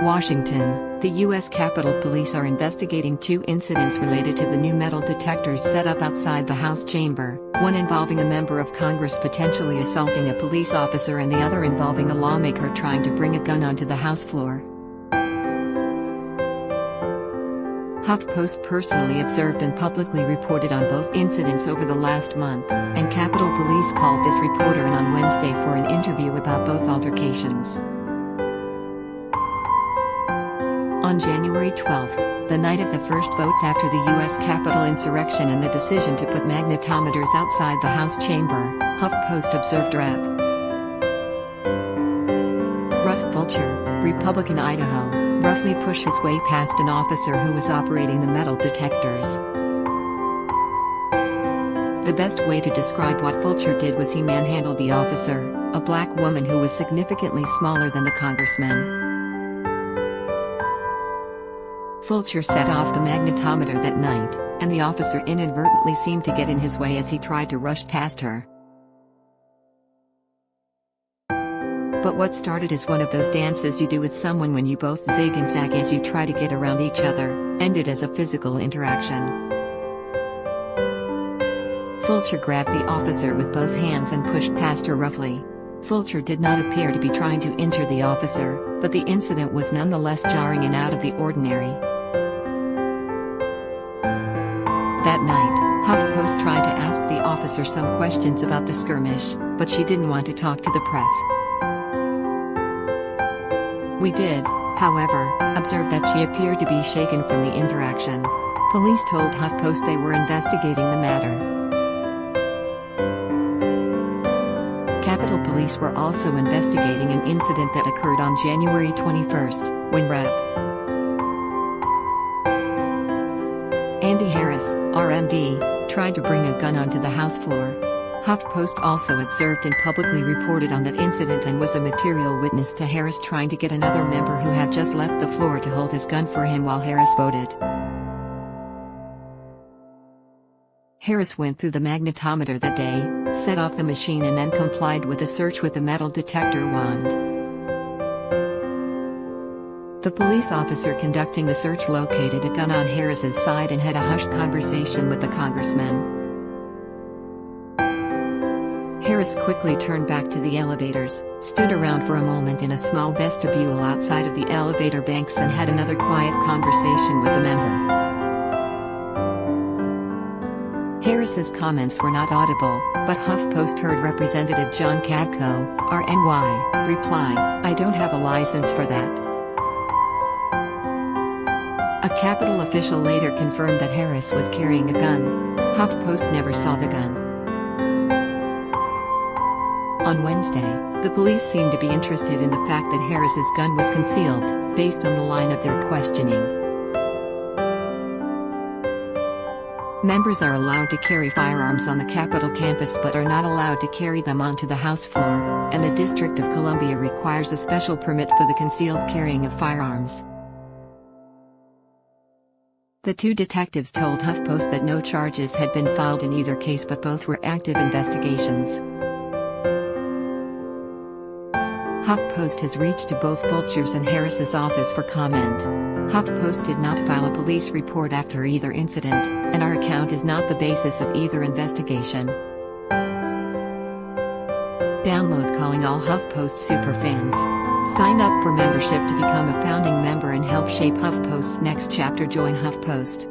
Washington, the U.S. Capitol Police are investigating two incidents related to the new metal detectors set up outside the House chamber, one involving a member of Congress potentially assaulting a police officer and the other involving a lawmaker trying to bring a gun onto the House floor. HuffPost personally observed and publicly reported on both incidents over the last month, and Capitol Police called this reporter in on Wednesday for an interview about both altercations. On January 12, the night of the first votes after the U.S. Capitol insurrection and the decision to put magnetometers outside the House chamber, HuffPost observed Rep. Russ Fulcher, Republican Idaho, roughly pushed his way past an officer who was operating the metal detectors. The best way to describe what Fulcher did was he manhandled the officer, a black woman who was significantly smaller than the congressman. Fulcher set off the magnetometer that night, and the officer inadvertently seemed to get in his way as he tried to rush past her. But what started as one of those dances you do with someone when you both zig and zag as you try to get around each other, ended as a physical interaction. Fulcher grabbed the officer with both hands and pushed past her roughly. Fulcher did not appear to be trying to injure the officer, but the incident was nonetheless jarring and out of the ordinary. That night, HuffPost tried to ask the officer some questions about the skirmish, but she didn't want to talk to the press. We did, however, observe that she appeared to be shaken from the interaction. Police told HuffPost they were investigating the matter. Capitol Police were also investigating an incident that occurred on January 21, when Rep. Andy Harris, RMD, tried to bring a gun onto the House floor. HuffPost also observed and publicly reported on that incident and was a material witness to Harris trying to get another member who had just left the floor to hold his gun for him while Harris voted. Harris went through the magnetometer that day, set off the machine and then complied with a search with a metal detector wand. The police officer conducting the search located a gun on Harris's side and had a hushed conversation with the congressman. Harris quickly turned back to the elevators, stood around for a moment in a small vestibule outside of the elevator banks and had another quiet conversation with a member. Harris's comments were not audible, but HuffPost heard Representative John Cadco, RNY, reply, "I don't have a license for that." A Capitol official later confirmed that Harris was carrying a gun. HuffPost never saw the gun. On Wednesday, the police seemed to be interested in the fact that Harris's gun was concealed, based on the line of their questioning. Members are allowed to carry firearms on the Capitol campus but are not allowed to carry them onto the House floor, and the District of Columbia requires a special permit for the concealed carrying of firearms. The two detectives told HuffPost that no charges had been filed in either case but both were active investigations. HuffPost has reached to both Fulcher's and Harris's office for comment. HuffPost did not file a police report after either incident, and our account is not the basis of either investigation. Download Calling All HuffPost superfans. Sign up for membership to become a founding member and help shape HuffPost's next chapter. Join HuffPost.